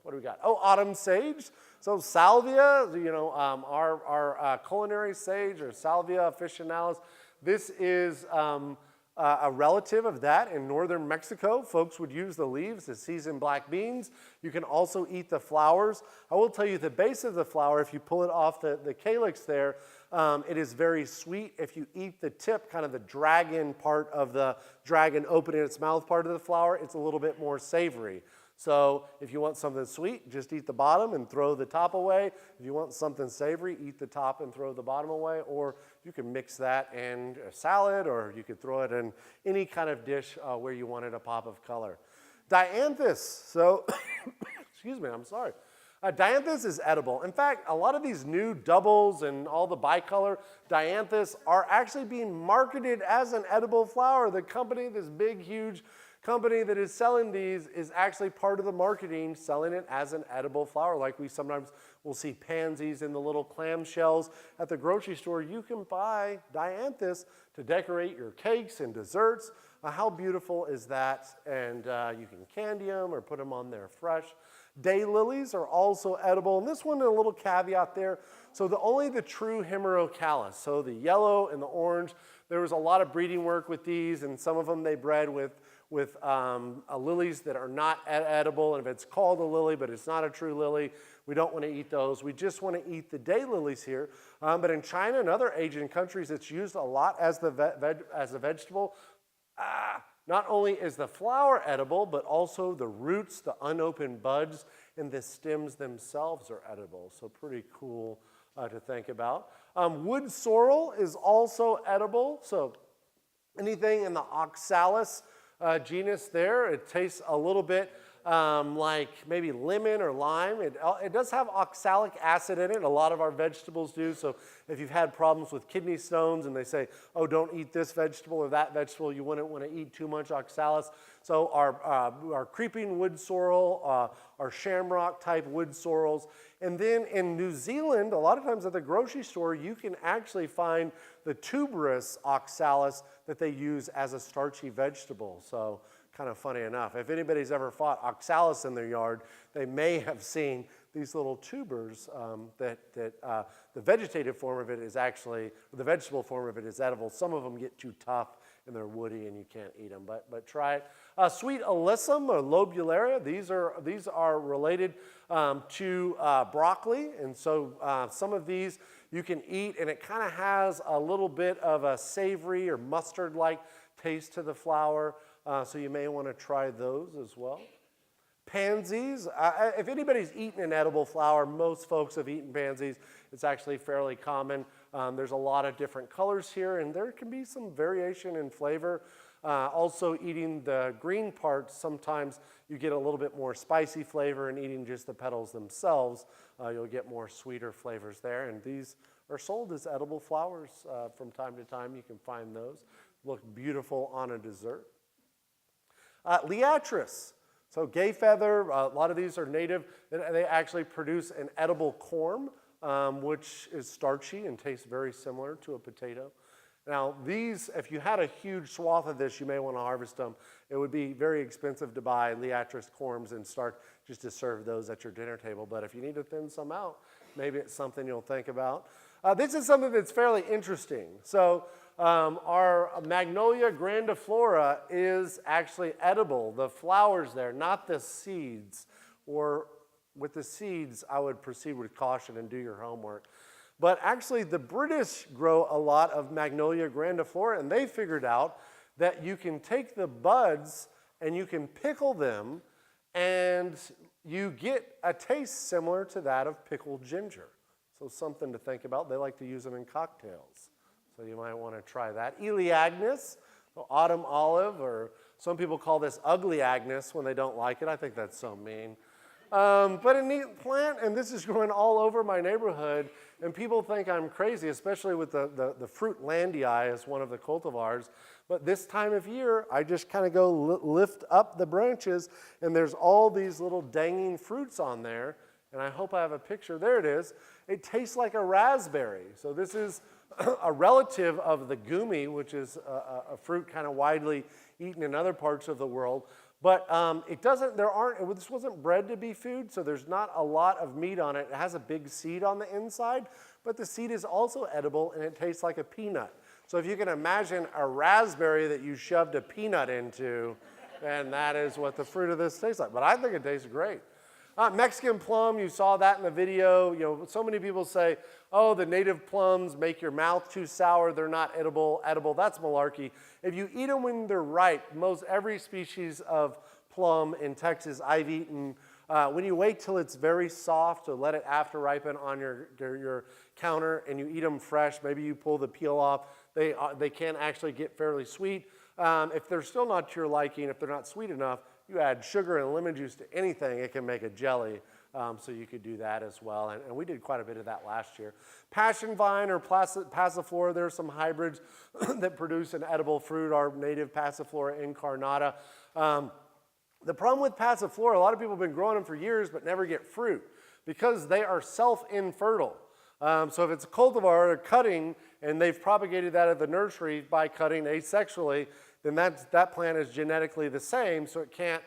What do we got? Oh, autumn sage. So salvia, our culinary sage or salvia officinalis. This is a relative of that in northern Mexico. Folks would use the leaves as seasoned black beans. You can also eat the flowers. I will tell you the base of the flower, if you pull it off the calyx there, it is very sweet. If you eat the tip, kind of the dragon part of the dragon opening its mouth part of the flower, it's a little bit more savory. So if you want something sweet, just eat the bottom and throw the top away. If you want something savory, eat the top and throw the bottom away. Or you can mix that in a salad, or you could throw it in any kind of dish where you wanted a pop of color. Dianthus. So, excuse me, I'm sorry. Dianthus is edible. In fact, a lot of these new doubles and all the bicolor dianthus are actually being marketed as an edible flower. The company, this big, huge company that is selling these is actually part of the marketing, selling it as an edible flower. Like we sometimes will see pansies in the little clamshells at the grocery store. You can buy dianthus to decorate your cakes and desserts. How beautiful is that? And you can candy them or put them on there fresh. Daylilies are also edible, and this one a little caveat there. So only the true hemerocallis, so the yellow and the orange. There was a lot of breeding work with these, and some of them they bred with lilies that are not edible, and if it's called a lily but it's not a true lily, we don't want to eat those. We just want to eat the daylilies here. But in China and other Asian countries, it's used a lot as a vegetable. Not only is the flower edible, but also the roots, the unopened buds, and the stems themselves are edible. So pretty cool to think about. Wood sorrel is also edible. So anything in the oxalis genus there, it tastes a little bit like maybe lemon or lime. It does have oxalic acid in it. A lot of our vegetables do. So if you've had problems with kidney stones and they say, oh, don't eat this vegetable or that vegetable, you wouldn't want to eat too much oxalis. So our creeping wood sorrel, our shamrock type wood sorrels. And then in New Zealand, a lot of times at the grocery store, you can actually find the tuberous oxalis that they use as a starchy vegetable. So kind of funny enough. If anybody's ever fought oxalis in their yard, they may have seen these little tubers that the vegetative form of it is actually, the vegetable form of it is edible. Some of them get too tough and they're woody and you can't eat them, but try it. Sweet alyssum or lobularia, these are related to broccoli, and so some of these you can eat, and it kind of has a little bit of a savory or mustard-like taste to the flower. So you may want to try those as well. Pansies, if anybody's eaten an edible flower, most folks have eaten pansies. It's actually fairly common. There's a lot of different colors here, and there can be some variation in flavor. Also eating the green parts, sometimes you get a little bit more spicy flavor, and eating just the petals themselves, you'll get more sweeter flavors there. And these are sold as edible flowers from time to time. You can find those. Look beautiful on a dessert. Liatris, so gay feather, a lot of these are native. They actually produce an edible corm, which is starchy and tastes very similar to a potato. Now these, if you had a huge swath of this, you may want to harvest them. It would be very expensive to buy Liatris corms and start just to serve those at your dinner table. But if you need to thin some out, maybe it's something you'll think about. This is something that's fairly interesting. So our Magnolia grandiflora is actually edible. The flowers there, not the seeds. Or with the seeds, I would proceed with caution and do your homework. But actually, the British grow a lot of Magnolia grandiflora, and they figured out that you can take the buds and you can pickle them, and you get a taste similar to that of pickled ginger. So something to think about. They like to use them in cocktails. So you might want to try that. Eleagnus, autumn olive, or some people call this ugly Agnes when they don't like it. I think that's so mean. But a neat plant, and this is growing all over my neighborhood, and people think I'm crazy, especially with the Fruitlandii as one of the cultivars. But this time of year, I just kind of go lift up the branches, and there's all these little danging fruits on there, and I hope I have a picture. There it is. It tastes like a raspberry. So this is a relative of the gumi, which is a fruit kind of widely eaten in other parts of the world. But this wasn't bred to be food, so there's not a lot of meat on it. It has a big seed on the inside, but the seed is also edible, and it tastes like a peanut. So if you can imagine a raspberry that you shoved a peanut into, then that is what the fruit of this tastes like. But I think it tastes great. Mexican plum, you saw that in the video. You know, so many people say, oh, the native plums make your mouth too sour. They're not edible. That's malarkey. If you eat them when they're ripe, every species of plum in Texas I've eaten, when you wait till it's very soft to let it after ripen on your counter and you eat them fresh, maybe you pull the peel off, they can actually get fairly sweet. If they're still not to your liking, if they're not sweet enough, you add sugar and lemon juice to anything, it can make a jelly. So you could do that as well. And we did quite a bit of that last year. Passion vine or passiflora, there are some hybrids that produce an edible fruit, our native passiflora incarnata. The problem with passiflora, a lot of people have been growing them for years but never get fruit because they are self-infertile. So if it's a cultivar or cutting and they've propagated that at the nursery by cutting asexually, then that plant is genetically the same, so it can't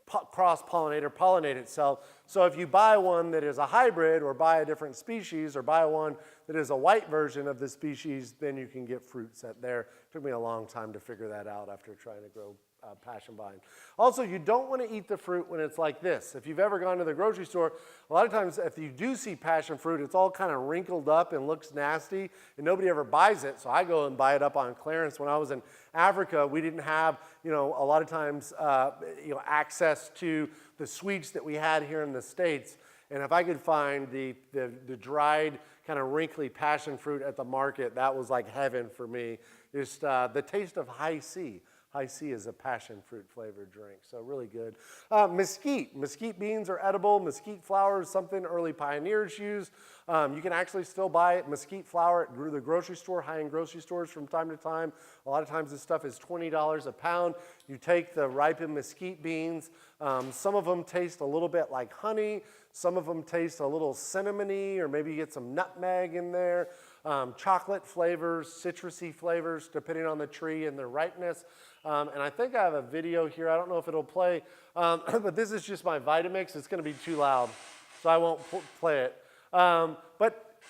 cross-pollinate or pollinate itself. So if you buy one that is a hybrid or buy a different species or buy one that is a white version of the species, then you can get fruit set there. It took me a long time to figure that out after trying to grow passion vine. Also, you don't want to eat the fruit when it's like this. If you've ever gone to the grocery store, a lot of times if you do see passion fruit, it's all kind of wrinkled up and looks nasty, and nobody ever buys it, so I go and buy it up on clearance. When I was in Africa, we didn't have, a lot of times, access to the sweets that we had here in the States, and if I could find the dried, kind of wrinkly passion fruit at the market, that was like heaven for me. Just the taste of high C. High C is a passion fruit flavored drink, so really good. Mesquite. Mesquite beans are edible. Mesquite flour is something early pioneers used. You can actually still buy mesquite flour at the grocery store, high-end grocery stores from time to time. A lot of times this stuff is $20 a pound. You take the ripened mesquite beans. Some of them taste a little bit like honey. Some of them taste a little cinnamony, or maybe you get some nutmeg in there. Chocolate flavors, citrusy flavors, depending on the tree and their ripeness. And I think I have a video here. I don't know if it'll play, but this is just my Vitamix. It's going to be too loud, so I won't play it. But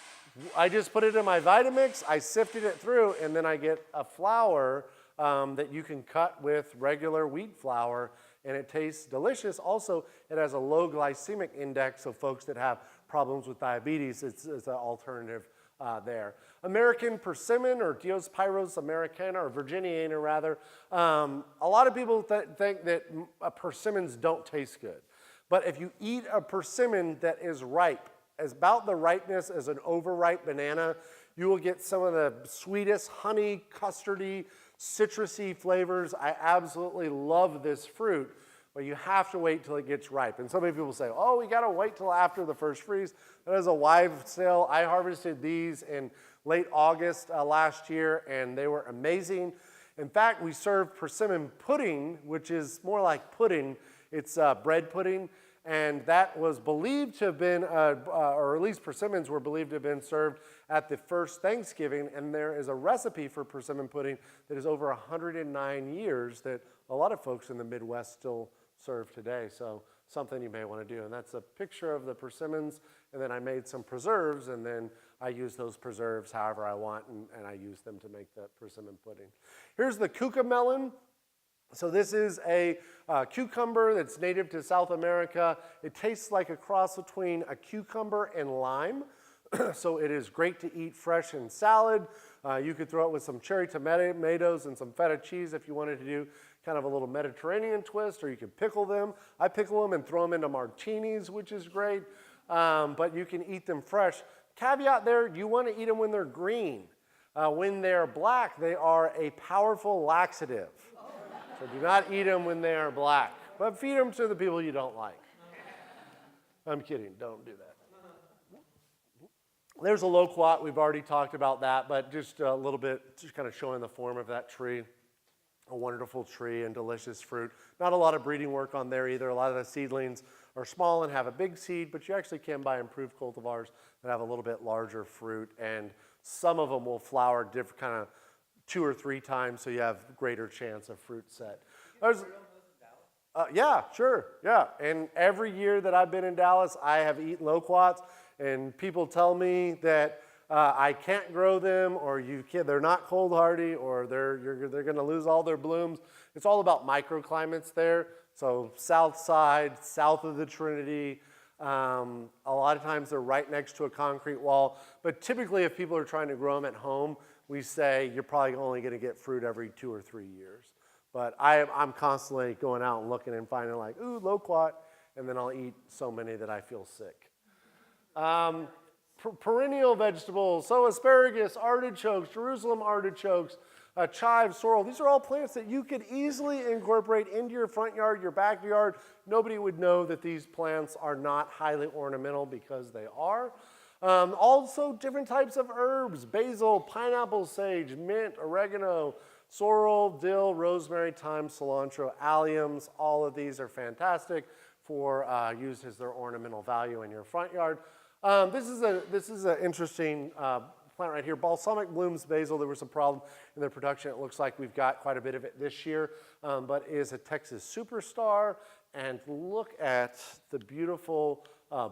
I just put it in my Vitamix, I sifted it through, and then I get a flour that you can cut with regular wheat flour, and it tastes delicious. Also, it has a low glycemic index, so folks that have problems with diabetes, it's an alternative there. American persimmon, or Diospyros americana, or virginiana rather. A lot of people think that persimmons don't taste good. But if you eat a persimmon that is ripe, as about the ripeness as an overripe banana, you will get some of the sweetest honey, custardy, citrusy flavors. I absolutely love this fruit, but you have to wait till it gets ripe. And so many people say, oh, we gotta wait till after the first freeze. That is a wild sale. I harvested these in late August last year, and they were amazing. In fact, we served persimmon pudding, which is more like pudding. It's bread pudding, and that was believed to have been, or at least persimmons were believed to have been served at the first Thanksgiving, and there is a recipe for persimmon pudding that is over 109 years that a lot of folks in the Midwest still serve today, so something you may want to do. And that's a picture of the persimmons, and then I made some preserves, and then I use those preserves however I want, and I use them to make the persimmon pudding. Here's the cucamelon. So this is a cucumber that's native to South America. It tastes like a cross between a cucumber and lime. So it is great to eat fresh in salad. You could throw it with some cherry tomatoes and some feta cheese if you wanted to do kind of a little Mediterranean twist, or you could pickle them. I pickle them and throw them into martinis, which is great, but you can eat them fresh. Caveat there, you want to eat them when they're green. When they're black, they are a powerful laxative. So do not eat them when they are black, but feed them to the people you don't like. I'm kidding, don't do that. There's a loquat, we've already talked about that, but just a little bit, just kind of showing the form of that tree. A wonderful tree and delicious fruit. Not a lot of breeding work on there either. A lot of the seedlings are small and have a big seed, but you actually can buy improved cultivars that have a little bit larger fruit, and some of them will flower different kind of 2 or 3 times, so you have greater chance of fruit set. Yeah, sure, yeah. And every year that I've been in Dallas, I have eaten loquats, and people tell me that I can't grow them, or they're not cold hardy, or they're going to lose all their blooms. It's all about microclimates there. So south side, south of the Trinity, a lot of times they're right next to a concrete wall. But typically if people are trying to grow them at home, we say you're probably only going to get fruit every 2 or 3 years. But I'm constantly going out and looking and finding like, ooh, loquat, and then I'll eat so many that I feel sick. Perennial vegetables, so asparagus, artichokes, Jerusalem artichokes, chive, sorrel. These are all plants that you could easily incorporate into your front yard, your backyard. Nobody would know that these plants are not highly ornamental because they are. Also different types of herbs, basil, pineapple, sage, mint, oregano, sorrel, dill, rosemary, thyme, cilantro, alliums. All of these are fantastic for used as their ornamental value in your front yard. This is an interesting plant right here, balsamic blooms basil. There was some problem in their production. It looks like we've got quite a bit of it this year, but is a Texas superstar. And look at the beautiful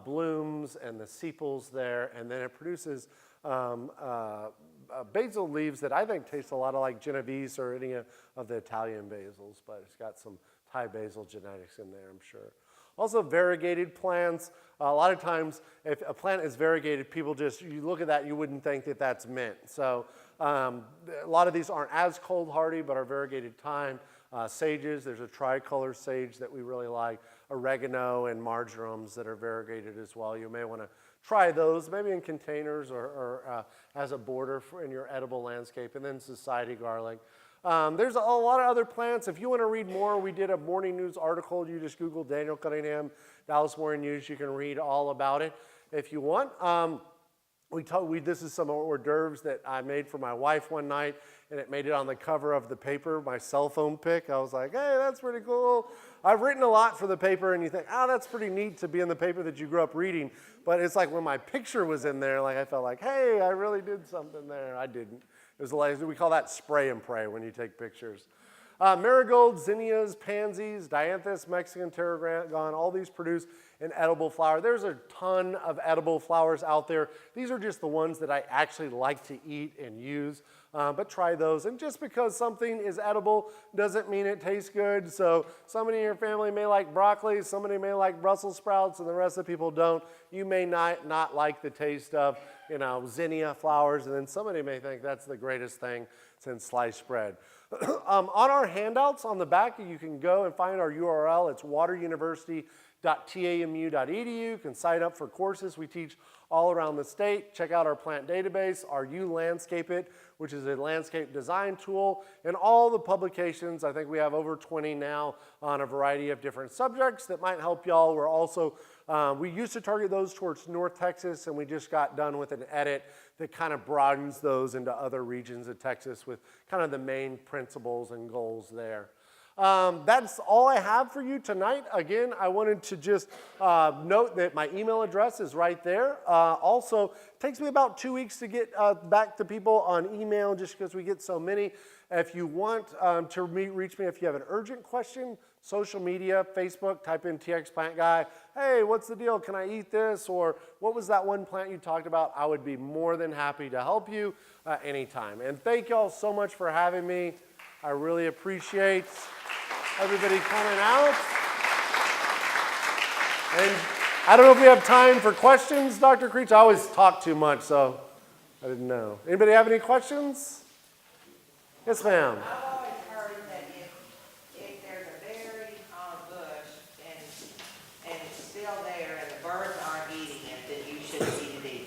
blooms and the sepals there, and then it produces basil leaves that I think taste a lot like Genovese or any of the Italian basils, but it's got some Thai basil genetics in there, I'm sure. Also, variegated plants. A lot of times, if a plant is variegated, people just, you look at that, you wouldn't think that that's mint. So a lot of these aren't as cold hardy, but are variegated thyme. Sages, there's a tricolor sage that we really like. Oregano and marjorams that are variegated as well. You may want to try those, maybe in containers or as a border in your edible landscape. And then society garlic. There's a lot of other plants. If you want to read more, we did a morning news article. You just Google Daniel Cunningham, Dallas Morning News. You can read all about it if you want. This is some hors d'oeuvres that I made for my wife one night, and it made it on the cover of the paper, my cell phone pic. I was like, hey, that's pretty cool. I've written a lot for the paper, and you think, oh, that's pretty neat to be in the paper that you grew up reading. But it's like when my picture was in there, like I felt like, hey, I really did something there. I didn't. It was like, we call that spray and pray when you take pictures. Marigolds, zinnias, pansies, dianthus, Mexican tarragon, all these produce an edible flower. There's a ton of edible flowers out there. These are just the ones that I actually like to eat and use, but try those. And just because something is edible doesn't mean it tastes good. So somebody in your family may like broccoli, somebody may like Brussels sprouts, and the rest of the people don't. You may not like the taste of, zinnia flowers, and then somebody may think that's the greatest thing since sliced bread. On our handouts on the back, you can go and find our URL. It's wateruniversity.tamu.edu. You can sign up for courses we teach all around the state. Check out our plant database, our Landscape It, which is a landscape design tool, and all the publications. I think we have over 20 now on a variety of different subjects that might help y'all. We're also, we used to target those towards North Texas, and we just got done with an edit that kind of broadens those into other regions of Texas with kind of the main principles and goals there. That's all I have for you tonight. Again, I wanted to just note that my email address is right there. Also, it takes me about 2 weeks to get back to people on email just because we get so many. If you want to reach me, if you have an urgent question, social media, Facebook, type in TX Plant Guy. Hey, what's the deal? Can I eat this? Or what was that one plant you talked about? I would be more than happy to help you anytime. And thank y'all so much for having me. I really appreciate everybody coming out. And I don't know if we have time for questions, Dr. Creech. I always talk too much, so I didn't know. Anybody have any questions? Yes, ma'am. I've always heard that if there's a berry on a bush and it's still there and the birds aren't eating it, then you shouldn't eat it either.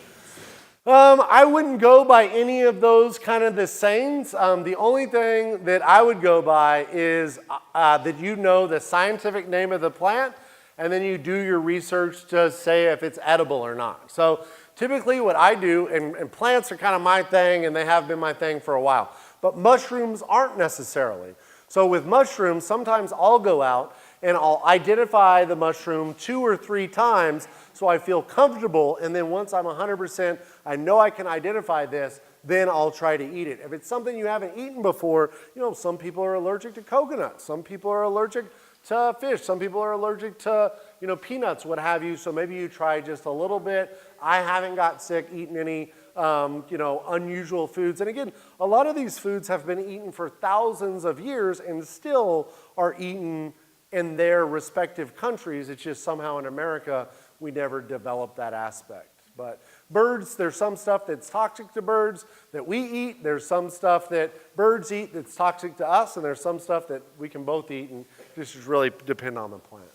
I wouldn't go by any of those kind of the sayings. The only thing that I would go by is that you know the scientific name of the plant, and then you do your research to say if it's edible or not. So typically what I do, and plants are kind of my thing, and they have been my thing for a while, but mushrooms aren't necessarily. So with mushrooms, sometimes I'll go out and I'll identify the mushroom 2 or 3 times so I feel comfortable, and then once I'm 100%, I know I can identify this, then I'll try to eat it. If it's something you haven't eaten before, some people are allergic to coconuts, some people are allergic to fish, some people are allergic to, peanuts, what have you, so maybe you try just a little bit. I haven't got sick eating any unusual foods. And again, a lot of these foods have been eaten for thousands of years and still are eaten in their respective countries. It's just somehow in America, we never developed that aspect. But birds, there's some stuff that's toxic to birds that we eat. There's some stuff that birds eat that's toxic to us. And there's some stuff that we can both eat. And this just really depend on the plant.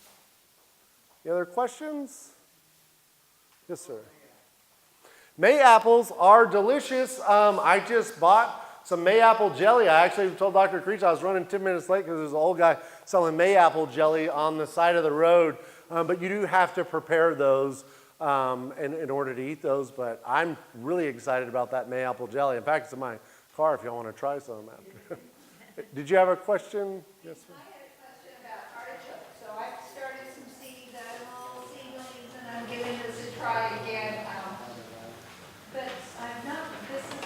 Any other questions? Yes, sir. May apples are delicious. I just bought some May apple jelly. I actually told Dr. Creech I was running 10 minutes late because there's an old guy selling May apple jelly on the side of the road. But you do have to prepare those in order to eat those. But I'm really excited about that May apple jelly. In fact, it's in my car if y'all want to try some after. Did you have a question? Yes, sir. I had a question about artichokes. So I've started some seeds, animal seedlings, and I'm giving this a try again. But I'm not, this is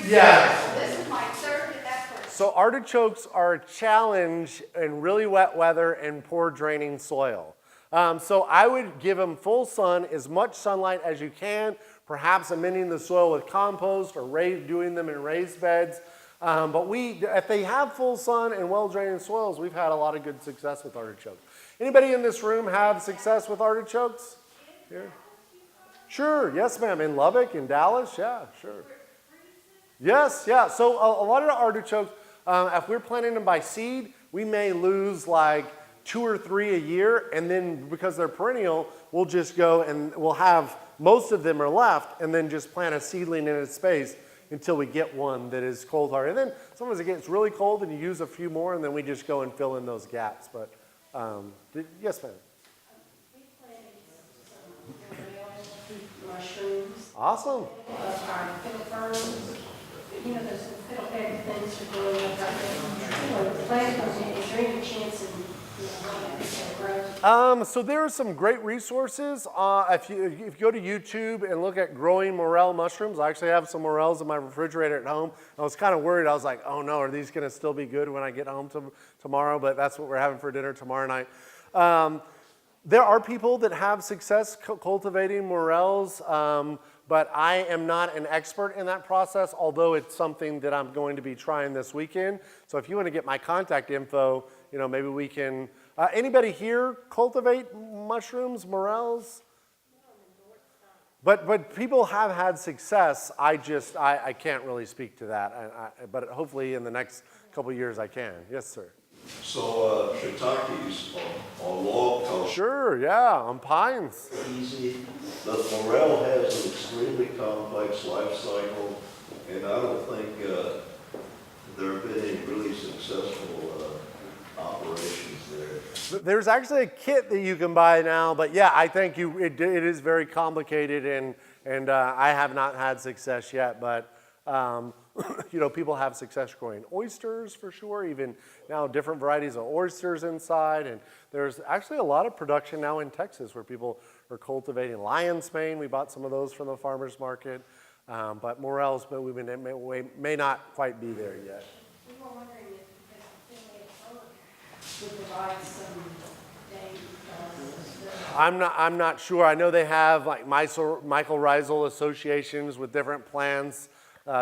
Yeah. This is my third effort. So artichokes are a challenge in really wet weather and poor draining soil. So I would give them full sun, as much sunlight as you can, perhaps amending the soil with compost or doing them in raised beds. But if they have full sun and well-draining soils, we've had a lot of good success with artichokes. Anybody in this room have success with artichokes? Here? Sure, yes ma'am, in Lubbock, in Dallas, yeah, sure. Yes, yeah, so a lot of the artichokes, if we're planting them by seed, we may lose like 2 or 3 a year, and then because they're perennial, we'll just go and we'll have, most of them are left, and then just plant a seedling in its space until we get one that is cold hard. And then sometimes it gets really cold and you use a few more, and then we just go and fill in those gaps. But yes, ma'am. We planted some mushrooms, our Awesome. fiddle ferns, you know, those fiddle egg things are growing up right now. You know, plant those, is there any chance of, grow? So there are some great resources. If you go to YouTube and look at growing morel mushrooms, I actually have some morels in my refrigerator at home. I was kind of worried. I was like, oh no, are these going to still be good when I get home tomorrow? But that's what we're having for dinner tomorrow night. There are people that have success cultivating morels, but I am not an expert in that process, although it's something that I'm going to be trying this weekend. So if you want to get my contact info, you know, maybe we can. Anybody here cultivate mushrooms, morels? But people have had success. I can't really speak to that. But hopefully in the next couple of years I can. Yes, sir. So shiitakes on log culture. Sure, yeah, on pines. Easy. The morel has an extremely complex life cycle, and I don't think there have been any really successful operations there. There's actually a kit that you can buy now, but yeah, I think it is very complicated, and I have not had success yet, but you know, people have success growing oysters for sure, even now different varieties of oysters inside, and there's actually a lot of production now in Texas where people are cultivating lion's mane. We bought some of those from the farmer's market, but morels, but we may not quite be there yet. We were wondering if Finley would provide some I'm not sure. I know they have like mycorrhizal associations with different plants,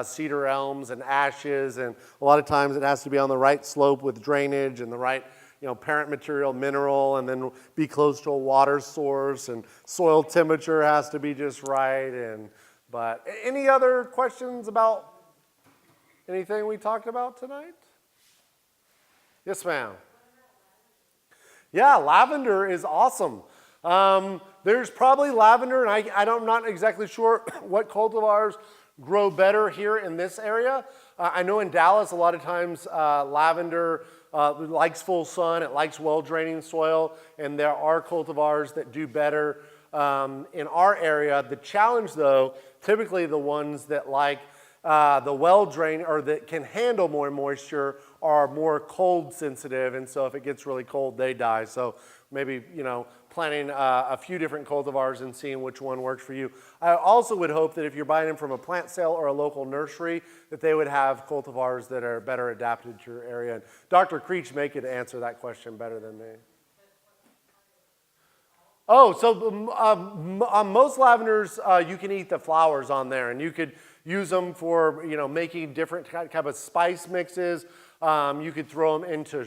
cedar elms and ashes, and a lot of times it has to be on the right slope with drainage and the right, you know, parent material mineral, and then be close to a water source, and soil temperature has to be just right. But any other questions about anything we talked about tonight? Yes, ma'am. Yeah, lavender is awesome. There's probably lavender, and I'm not exactly sure what cultivars grow better here in this area. I know in Dallas, a lot of times lavender likes full sun, it likes well-draining soil, and there are cultivars that do better in our area. The challenge, though, typically the ones that like the well-drained or that can handle more moisture are more cold sensitive, and so if it gets really cold, they die. So maybe, you know, planting a few different cultivars and seeing which one works for you. I also would hope that if you're buying them from a plant sale or a local nursery, that they would have cultivars that are better adapted to your area. And Dr. Creech may could answer that question better than me. Oh, so on most lavenders, you can eat the flowers on there, and you could use them for, you know, making different kind of spice mixes. You could throw them into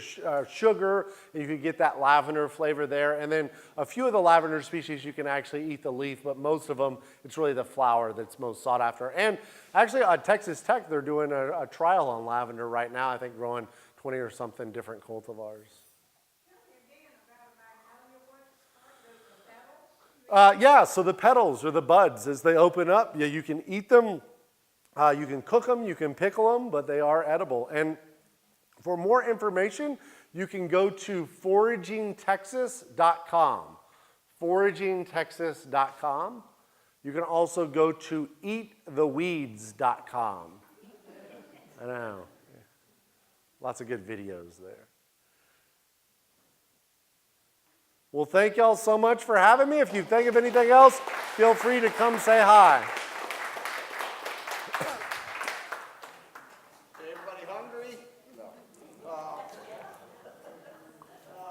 sugar, and you could get that lavender flavor there. And then a few of the lavender species, you can actually eat the leaf, but most of them, it's really the flower that's most sought after. And actually at Texas Tech, they're doing a trial on lavender right now, I think growing 20 or something different cultivars. Yeah, so the petals or the buds, as they open up, yeah, you can eat them, you can cook them, you can pickle them, but they are edible. And for more information, you can go to foragingtexas.com. Foragingtexas.com. You can also go to eattheweeds.com. I know. Lots of good videos there. Well, thank y'all so much for having me. If you think of anything else, feel free to come say hi.